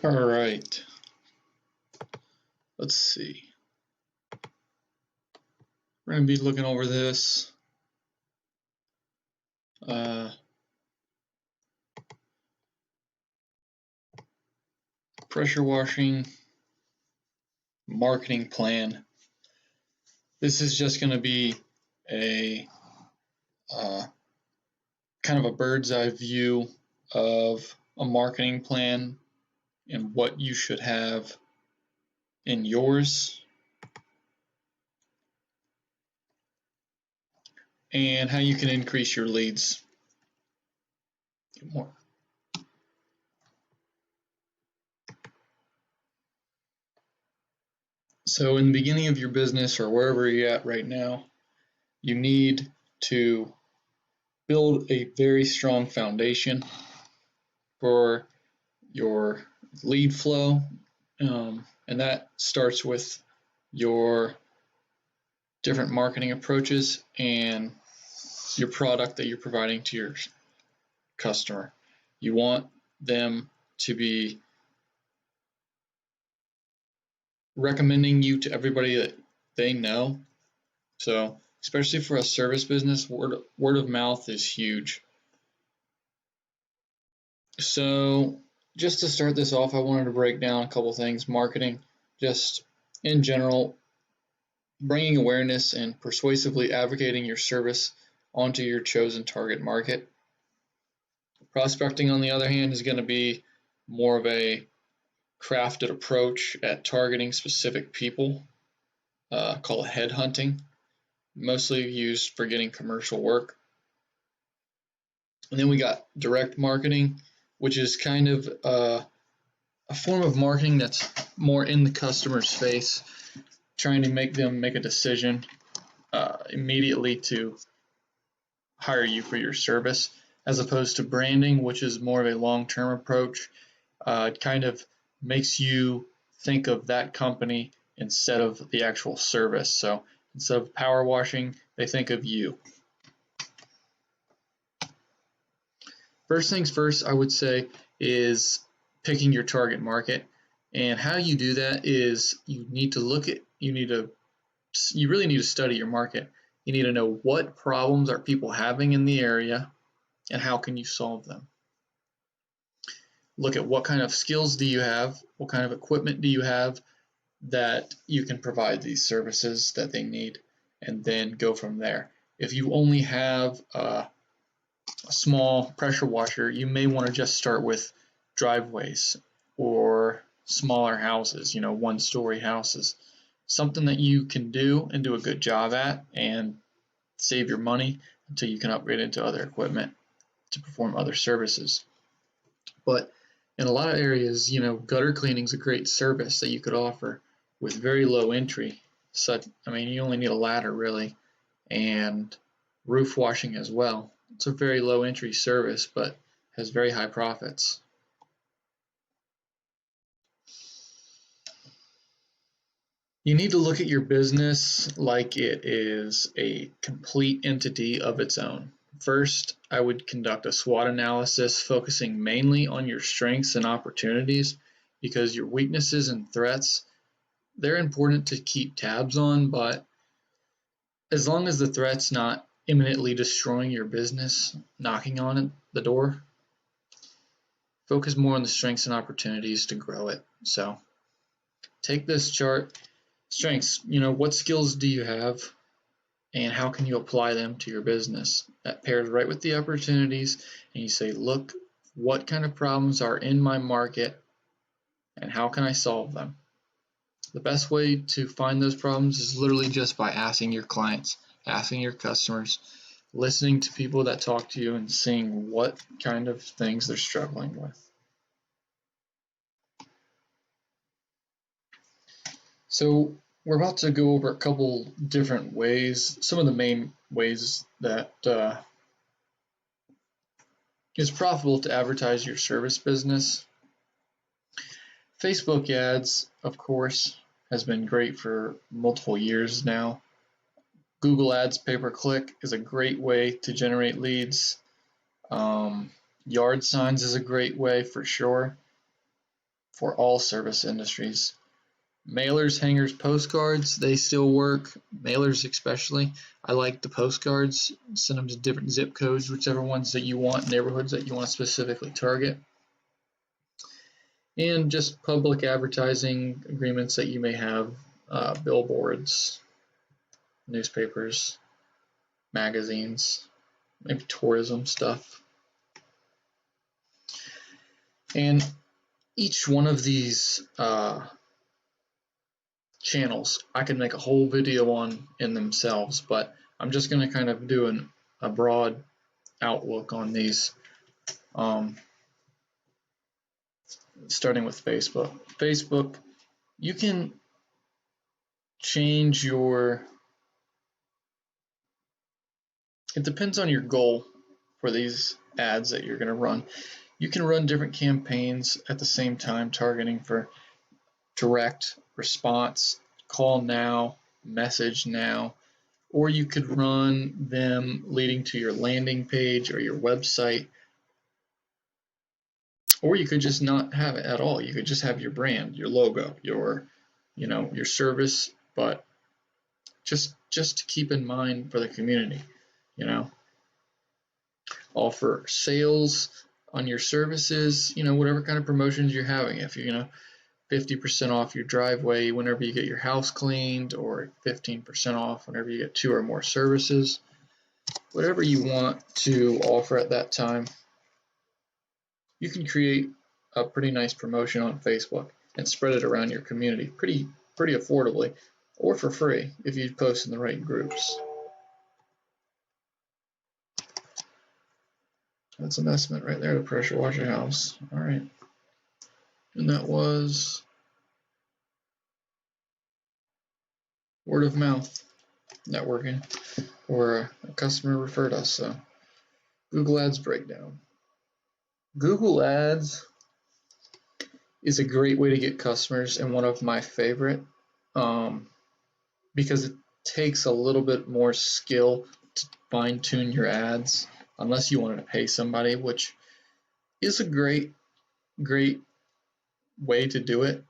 All right, let's see. We're going to be looking over this. Pressure washing marketing plan. This is just going to be a kind of a bird's eye view of a marketing plan and what you should have in yours and how you can increase your leads. Get more. So in the beginning of your business or wherever you're at right now, you need to build a very strong foundation for your lead flow, and that starts with your different marketing approaches and your product that you're providing to your customer. You want them to be recommending you to everybody that they know. So especially for a service business, word of mouth is huge. So just to start this off, I wanted to break down a couple things. Marketing, just in general, bringing awareness and persuasively advocating your service onto your chosen target market. Prospecting, on the other hand, is going to be more of a crafted approach at targeting specific people, called headhunting, mostly used for getting commercial work. And then we got direct marketing, which is kind of a form of marketing that's more in the customer's face, trying to make them make a decision immediately to hire you for your service, as opposed to branding, which is more of a long-term approach. It kind of makes you think of that company instead of the actual service. So instead of power washing, they think of you. First things first, I would say, is picking your target market. And how you do that is you really need to study your market. You need to know what problems are people having in the area and how can you solve them. Look at what kind of skills do you have, what kind of equipment do you have that you can provide these services that they need, and then go from there. If you only have a small pressure washer, you may want to just start with driveways or smaller houses, one-story houses. Something that you can do and do a good job at and save your money until you can upgrade into other equipment to perform other services. But in a lot of areas, gutter cleaning is a great service that you could offer with very low entry. You only need a ladder really, and roof washing as well. It's a very low entry service, but has very high profits. You need to look at your business like it is a complete entity of its own. First, I would conduct a SWOT analysis focusing mainly on your strengths and opportunities, because your weaknesses and threats, they're important to keep tabs on, but as long as the threat's not imminently destroying your business, knocking on the door, focus more on the strengths and opportunities to grow it. So take this chart. Strengths, what skills do you have and how can you apply them to your business? That pairs right with the opportunities, and you say, look, what kind of problems are in my market and how can I solve them? The best way to find those problems is literally just by asking your clients, asking your customers, listening to people that talk to you and seeing what kind of things they're struggling with. So we're about to go over a couple different ways, some of the main ways that it's profitable to advertise your service business. Facebook ads, of course, has been great for multiple years now. Google Ads pay-per-click is a great way to generate leads. Yard signs is a great way for sure. for all service industries. Mailers, hangers, postcards, they still work. Mailers especially. I like the postcards. Send them to different zip codes, whichever ones that you want, neighborhoods that you want to specifically target. And just public advertising agreements that you may have, billboards, newspapers, magazines, maybe tourism stuff. And each one of these channels I could make a whole video on in themselves, but I'm just going to kind of do a broad outlook on these, starting with Facebook. Facebook, you can change it depends on your goal for these ads that you're going to run. You can run different campaigns at the same time, targeting for direct response, call now, message now, or you could run them leading to your landing page or your website, or you could just not have it at all. You could just have your brand, your logo, your service, but just to keep in mind for the community, offer sales on your services, whatever kind of promotions you're having. If 50% off your driveway whenever you get your house cleaned, or 15% off whenever you get 2 or more services, whatever you want to offer at that time, you can create a pretty nice promotion on Facebook and spread it around your community pretty affordably, or for free if you post in the right groups. That's an estimate right there to pressure wash your house. All right. And that was word of mouth networking, or a customer referred us. So Google Ads breakdown. Google Ads is a great way to get customers, and one of my favorite, because it takes a little bit more skill to fine tune your ads, unless you wanted to pay somebody, which is a great way to do it,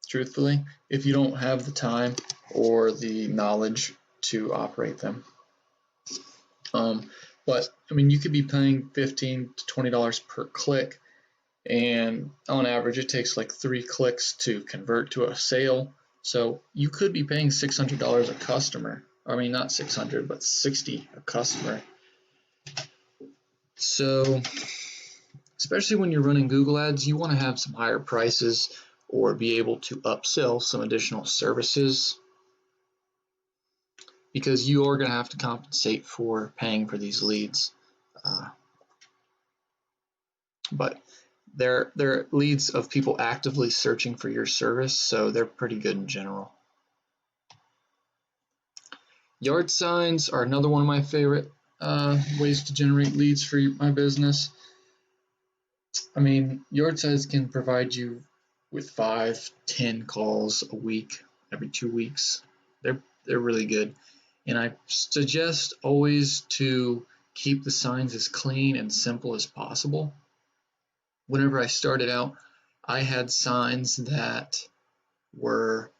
truthfully, if you don't have the time or the knowledge to operate them. But I mean, you could be paying $15 to $20 per click, and on average it takes like 3 clicks to convert to a sale. So you could be paying $600 a customer. I mean, not 600, but 60 a customer. So especially when you're running Google Ads, you want to have some higher prices or be able to upsell some additional services, because you are going to have to compensate for paying for these leads. But they're leads of people actively searching for your service, so they're pretty good in general. Yard signs are another one of my favorite ways to generate leads for my business. I mean, yard signs can provide you with 5-10 calls a week, every 2 weeks. They're really good, and I suggest always to keep the signs as clean and simple as possible. Whenever I started out, I had signs that were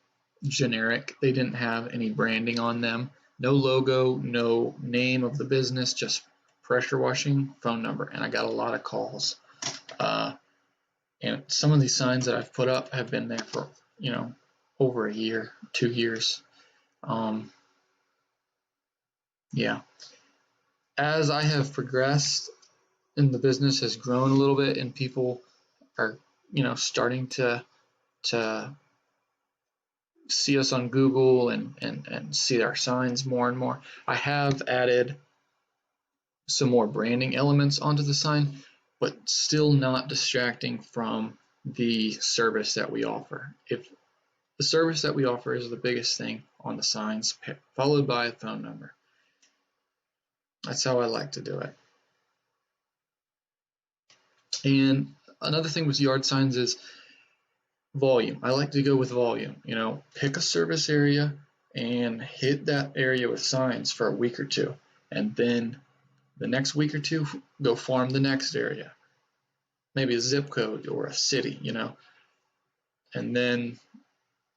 generic. They didn't have any branding on them, no logo, no name of the business, just pressure washing, phone number, and I got a lot of calls. And some of these signs that I've put up have been there for over a year, 2 years. Yeah. As I have progressed and the business has grown a little bit, and people are starting to see us on Google and see our signs more and more, I have added some more branding elements onto the sign, but still not distracting from the service that we offer. If the service that we offer is the biggest thing on the signs, followed by a phone number. That's how I like to do it. And another thing with yard signs is volume. I like to go with volume. Pick a service area and hit that area with signs for a week or two, and then the next week or two go farm the next area, maybe a zip code or a city. and then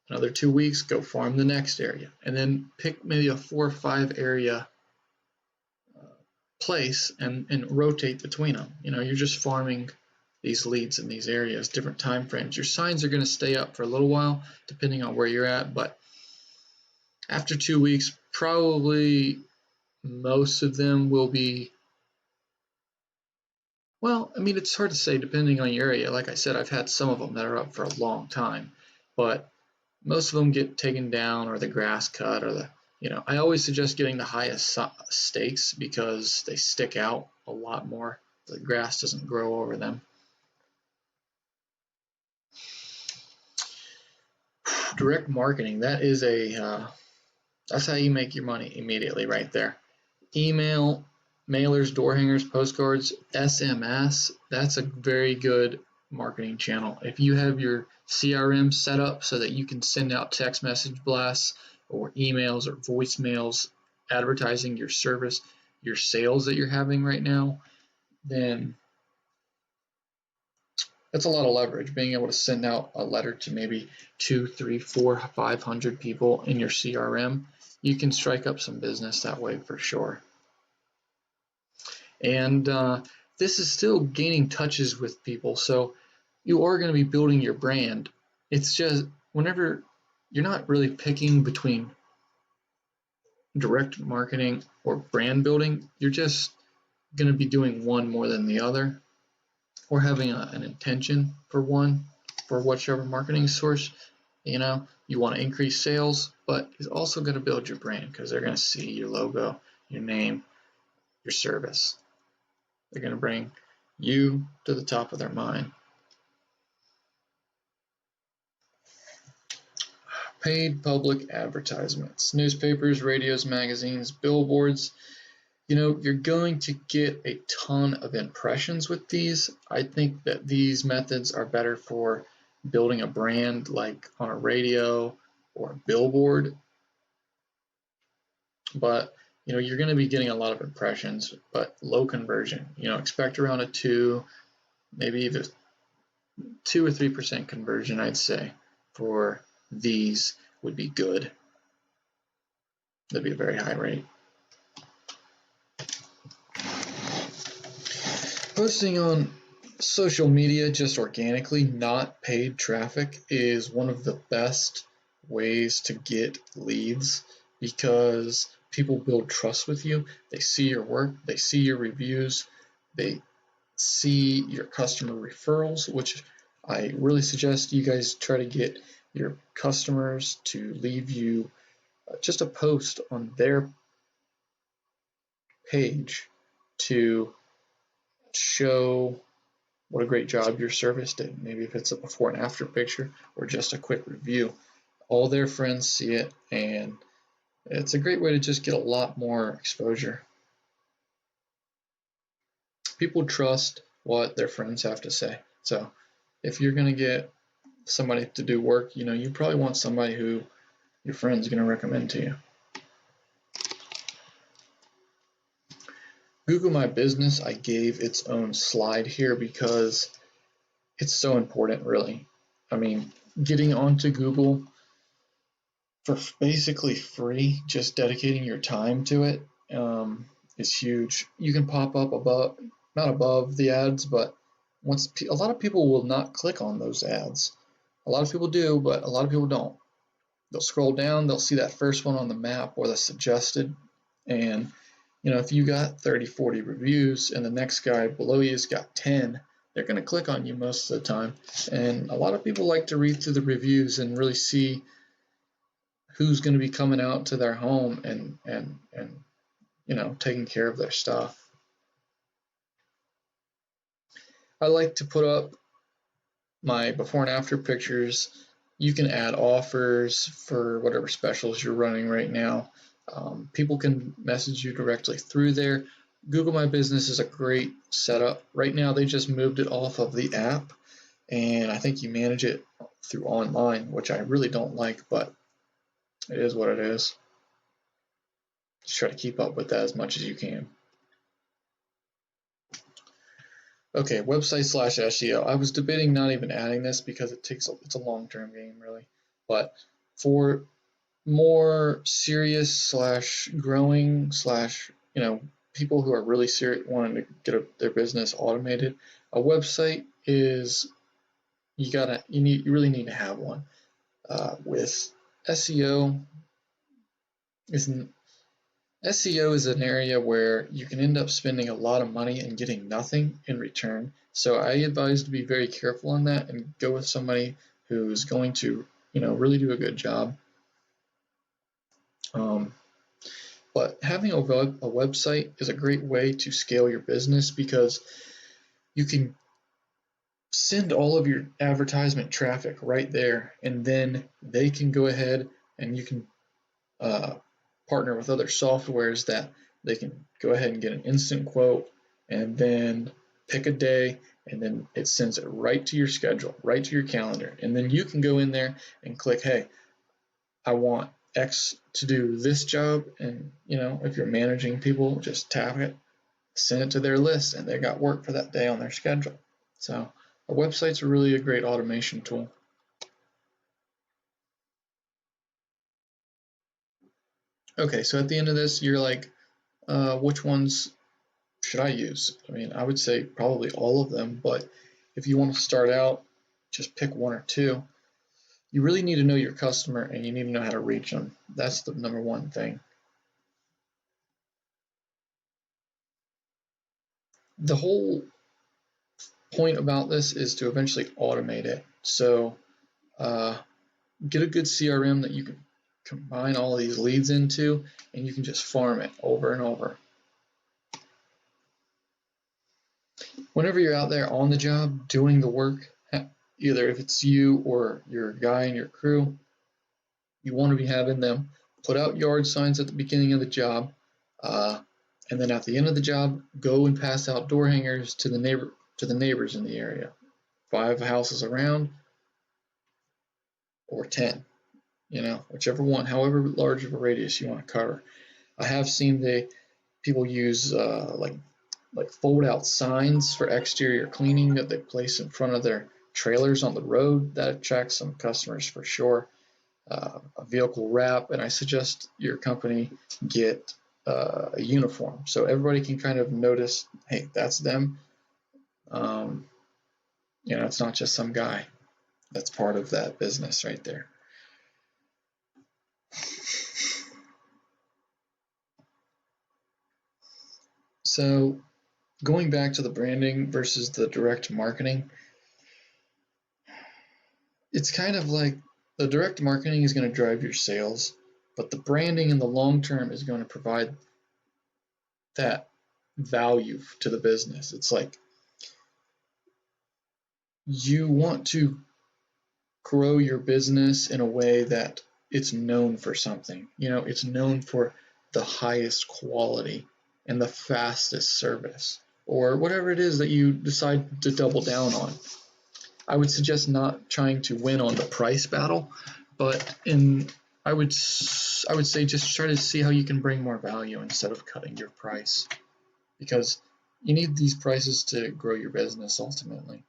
another 2 weeks, go farm the next area, and then pick maybe a 4 or 5 area place and rotate between them. You're just farming these leads in these areas, different time frames. Your signs are going to stay up for a little while depending on where you're at, but after 2 weeks, probably most of them will be, well, I mean, it's hard to say depending on your area. Like I said, I've had some of them that are up for a long time, but most of them get taken down or the grass cut or I always suggest getting the highest stakes because they stick out a lot more. The grass doesn't grow over them. Direct marketing, that's how you make your money immediately right there. Email, mailers, door hangers, postcards, SMS, that's a very good marketing channel. If you have your CRM set up so that you can send out text message blasts or emails or voicemails advertising your service, your sales that you're having right now, then that's a lot of leverage. Being able to send out a letter to maybe 2, 3, 4, 500 people in your CRM, you can strike up some business that way for sure. And this is still gaining touches with people, so you are going to be building your brand. It's just whenever you're not really picking between direct marketing or brand building, you're just going to be doing one more than the other, or having an intention for one, for whichever marketing source. You want to increase sales, but it's also going to build your brand because they're going to see your logo, your name, your service. They're going to bring you to the top of their mind. Paid public advertisements, newspapers, radios, magazines, billboards. You're going to get a ton of impressions with these. I think that these methods are better for building a brand, like on a radio or a billboard. But you're going to be getting a lot of impressions, but low conversion. Expect around a 2, maybe even 2 or 3% conversion, I'd say, for these would be good. That'd be a very high rate. Posting on social media just organically, not paid traffic, is one of the best ways to get leads because people build trust with you. They see your work, they see your reviews, they see your customer referrals, which I really suggest you guys try to get your customers to leave you just a post on their page to show what a great job your service did. Maybe if it's a before and after picture or just a quick review. All their friends see it, and it's a great way to just get a lot more exposure. People trust what their friends have to say. So if you're going to get somebody to do work, you probably want somebody who your friend's going to recommend to you. Google My Business, I gave its own slide here because it's so important, really. I mean, getting onto Google for basically free, just dedicating your time to it, is huge. You can pop up above, not above the ads, but a lot of people will not click on those ads. A lot of people do, but a lot of people don't. They'll scroll down, they'll see that first one on the map or the suggested, and if you got 30, 40 reviews and the next guy below you has got 10, they're going to click on you most of the time. And a lot of people like to read through the reviews and really see who's going to be coming out to their home and taking care of their stuff. I like to put up my before and after pictures. You can add offers for whatever specials you're running right now. People can message you directly through there. Google My Business is a great setup. Right now, they just moved it off of the app, and I think you manage it through online, which I really don't like, but it is what it is. Just try to keep up with that as much as you can. Okay, website slash SEO. I was debating not even adding this because it's a long-term game really. But for more serious slash growing slash, people who are really serious wanting to get their business automated, a website is you really need to have one. With SEO is SEO is an area where you can end up spending a lot of money and getting nothing in return. So I advise to be very careful on that and go with somebody who's going to, really do a good job. Um, but having a website is a great way to scale your business because you can send all of your advertisement traffic right there, and then they can go ahead and you can uh, partner with other softwares that they can go ahead and get an instant quote and then pick a day, and then it sends it right to your schedule, right to your calendar. And then you can go in there and click, hey, I want X to do this job. And, if you're managing people, just tap it, send it to their list, and they got work for that day on their schedule. So a website's really a great automation tool. Okay, so at the end of this, you're like, which ones should I use? I mean, I would say probably all of them, but if you want to start out, just pick one or two. You really need to know your customer and you need to know how to reach them. That's the number one thing. The whole point about this is to eventually automate it. So get a good CRM that you can combine all of these leads into, and you can just farm it over and over. Whenever you're out there on the job doing the work, either if it's you or your guy and your crew, you want to be having them put out yard signs at the beginning of the job, and then at the end of the job, go and pass out door hangers to the neighbors in the area, 5 houses around or 10, whichever one, however large of a radius you want to cover. I have seen people use like fold out signs for exterior cleaning that they place in front of their trailers on the road. That attracts some customers for sure. A vehicle wrap, and I suggest your company get a uniform so everybody can kind of notice, hey, that's them. It's not just some guy. That's part of that business right there. So going back to the branding versus the direct marketing, it's kind of like the direct marketing is going to drive your sales, but the branding in the long term is going to provide that value to the business. It's like you want to grow your business in a way that it's known for something. It's known for the highest quality and the fastest service, or whatever it is that you decide to double down on. I would suggest not trying to win on the price battle, but I would say just try to see how you can bring more value instead of cutting your price, because you need these prices to grow your business ultimately.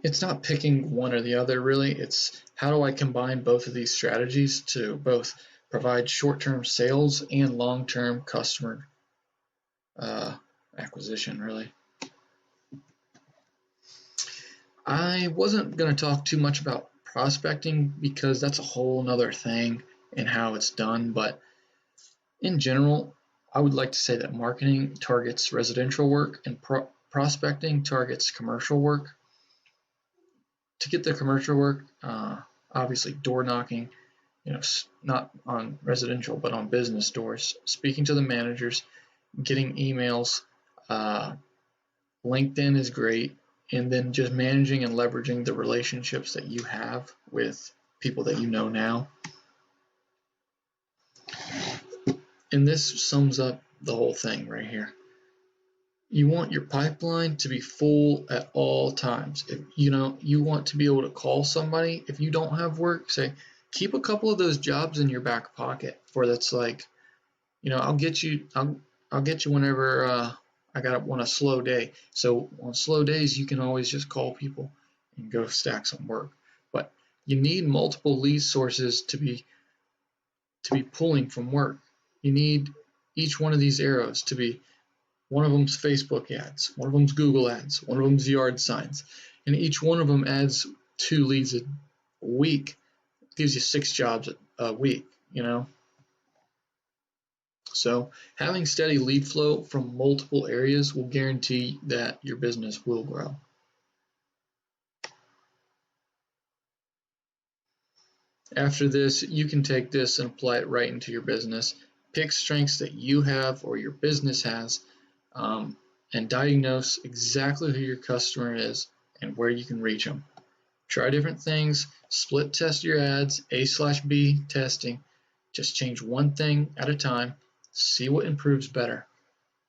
It's not picking one or the other really. It's how do I combine both of these strategies to both provide short-term sales and long-term customer acquisition really. I wasn't going to talk too much about prospecting because that's a whole nother thing and how it's done, but in general, I would like to say that marketing targets residential work and prospecting targets commercial work. To get the commercial work, obviously door knocking, not on residential, but on business doors, speaking to the managers, getting emails. LinkedIn is great. And then just managing and leveraging the relationships that you have with people that you know now. And this sums up the whole thing right here. You want your pipeline to be full at all times. If you want to be able to call somebody if you don't have work, say keep a couple of those jobs in your back pocket for that's like, I'll I'll get you whenever I want a slow day. So on slow days, you can always just call people and go stack some work. But you need multiple lead sources to be pulling from work. You need each one of these arrows to be one of them's Facebook ads, one of them's Google ads, one of them's yard signs, and each one of them adds 2 leads a week. It gives you 6 jobs a week, you know. So having steady lead flow from multiple areas will guarantee that your business will grow. After this, you can take this and apply it right into your business. Pick strengths that you have or your business has, and diagnose exactly who your customer is and where you can reach them. Try different things, split test your ads, A/B testing. Just change one thing at a time, see what improves better.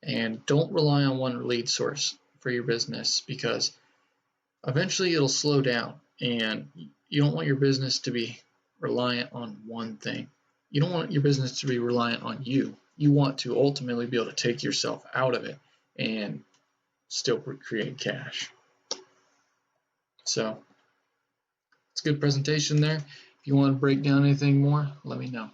And don't rely on one lead source for your business because eventually it'll slow down and you don't want your business to be reliant on one thing. You don't want your business to be reliant on you. You want to ultimately be able to take yourself out of it and still create cash. So it's a good presentation there. If you want to break down anything more, let me know.